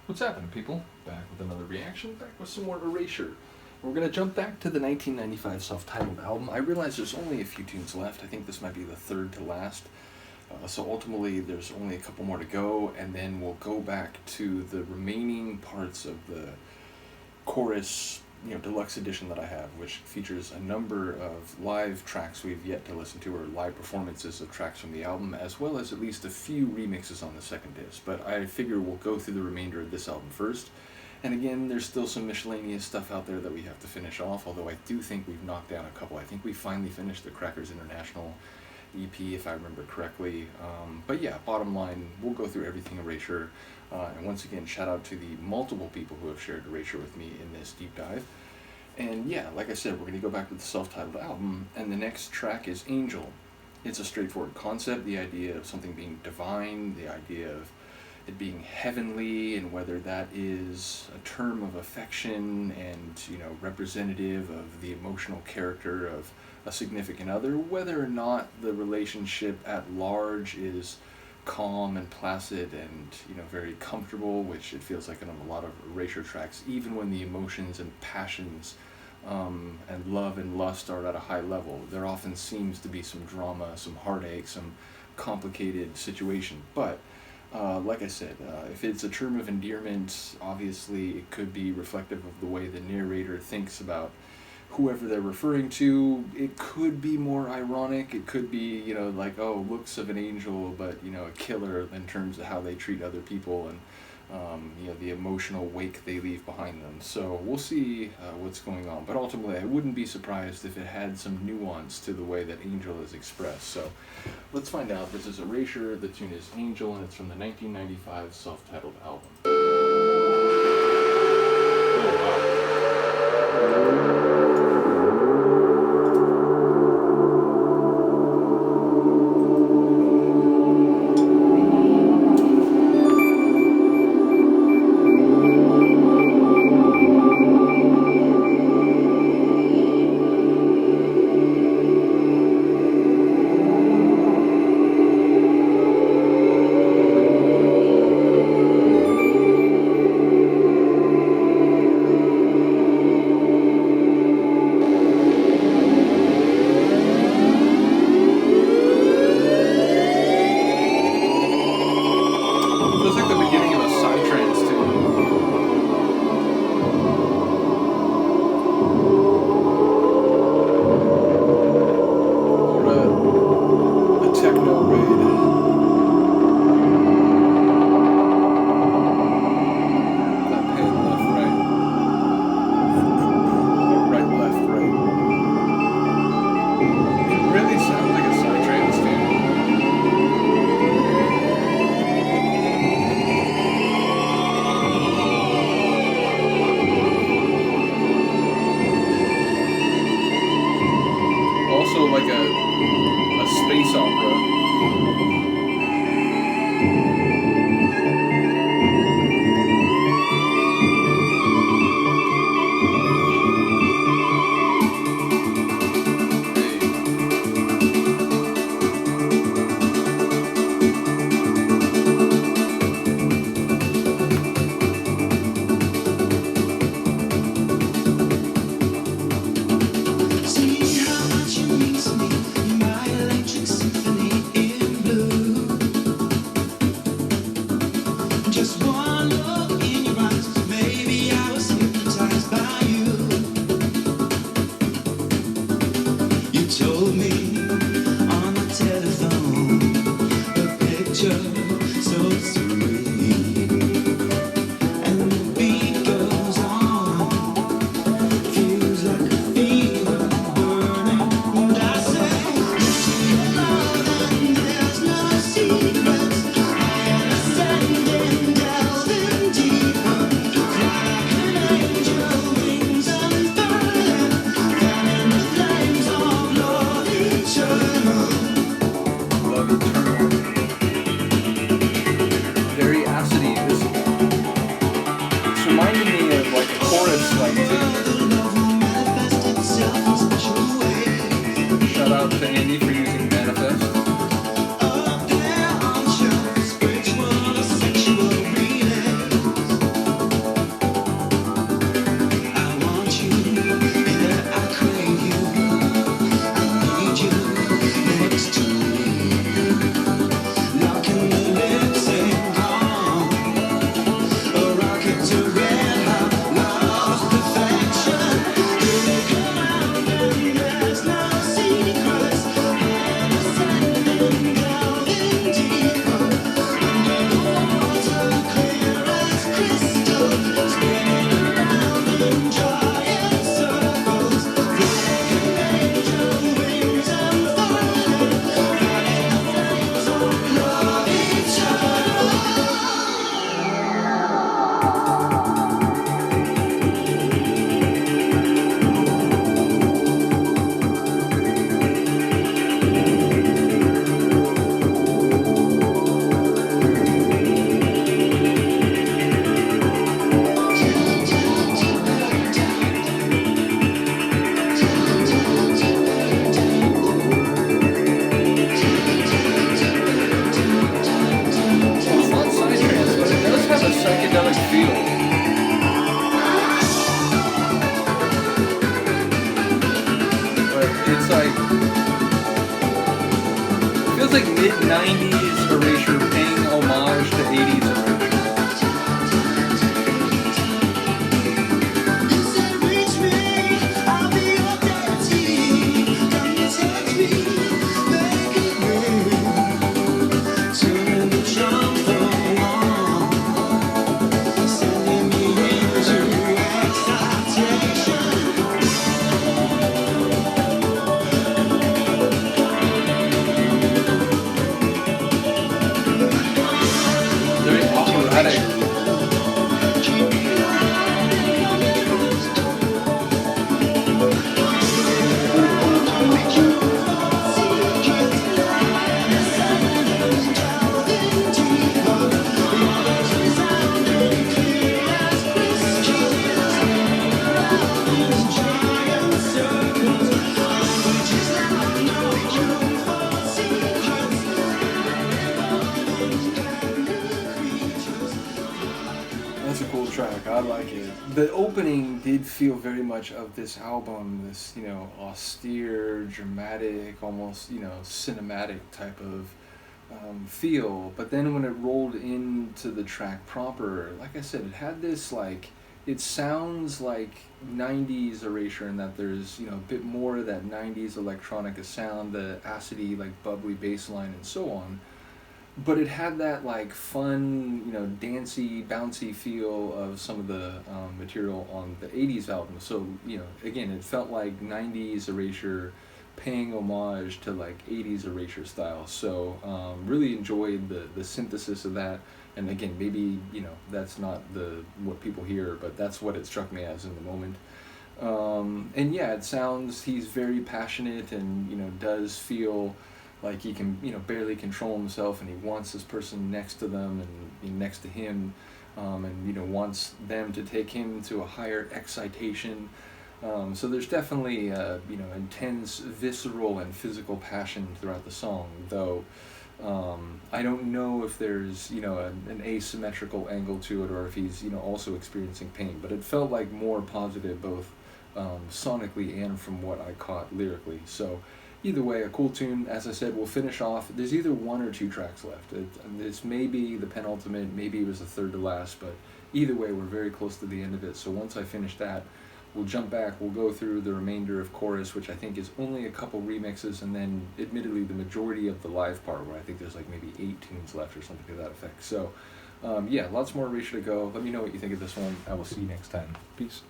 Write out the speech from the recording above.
What's happening, people? Back with another reaction, back with some more Erasure. We're going to jump back to the 1995 self-titled album. I realize there's only a few tunes left. I think this might be the third to last. So ultimately, there's only a couple more to go, and then we'll go back to the remaining parts of the chorus, deluxe edition that I have, which features a number of live tracks we've yet to listen to, or live performances of tracks from the album, as well as at least a few remixes on the second disc. But I figure we'll go through the remainder of this album first. And again, there's still some miscellaneous stuff out there that we have to finish off, although I do think we've knocked down a couple. I think we finally finished the Crackers International EP, if I remember correctly. But yeah, bottom line, we'll go through everything Erasure. And once again, shout out to the multiple people who have shared Erasure with me in this deep dive. And yeah, like I said, we're going to go back to the self-titled album, and the next track is Angel. It's a straightforward concept, the idea of something being divine, the idea of it being heavenly, and whether that is a term of affection and, representative of the emotional character of a significant other, whether or not the relationship at large is calm and placid and very comfortable, which it feels like in a lot of Erasure tracks, even when the emotions and passions and love and lust are at a high level. There often seems to be some drama, some heartache, some complicated situation. But like I said, if it's a term of endearment, obviously it could be reflective of the way the narrator thinks about whoever they're referring to. It could be more ironic. It could be, like, oh, looks of an angel, but, a killer in terms of how they treat other people and, the emotional wake they leave behind them. So we'll see what's going on. But ultimately, I wouldn't be surprised if it had some nuance to the way that Angel is expressed. So let's find out. This is Erasure. The tune is Angel, and it's from the 1995 self-titled album. 90s Erasure paying homage to 80s Erasure. That's a cool track. I like it. The opening did feel very much of this album, this, austere, dramatic, almost, cinematic type of feel. But then when it rolled into the track proper, like I said, it had this, it sounds like 90s Erasure in that there's, a bit more of that 90s electronica sound, the acidy, bubbly bass line and so on. But it had that fun, dancey, bouncy feel of some of the material on the 80s album. So, again, it felt like 90s Erasure paying homage to 80s Erasure style. So really enjoyed the synthesis of that. And again, maybe, that's not what people hear, but that's what it struck me as in the moment. And yeah, it sounds, he's very passionate and, does feel like he can, barely control himself, and he wants this person next to them and next to him, and, wants them to take him to a higher excitation. So there's definitely, intense, visceral, and physical passion throughout the song, though I don't know if there's, an asymmetrical angle to it, or if he's, also experiencing pain, but it felt like more positive, both sonically and from what I caught lyrically. So either way, a cool tune. As I said, we'll finish off. There's either 1 or 2 tracks left. It's maybe the penultimate, maybe it was the third to last, but either way, we're very close to the end of it. So once I finish that, we'll jump back, we'll go through the remainder of Chorus, which I think is only a couple remixes, and then admittedly the majority of the live part, where I think there's maybe 8 tunes left or something to that effect. So yeah, lots more Erasure to go. Let me know what you think of this one. I will see you next time. Peace.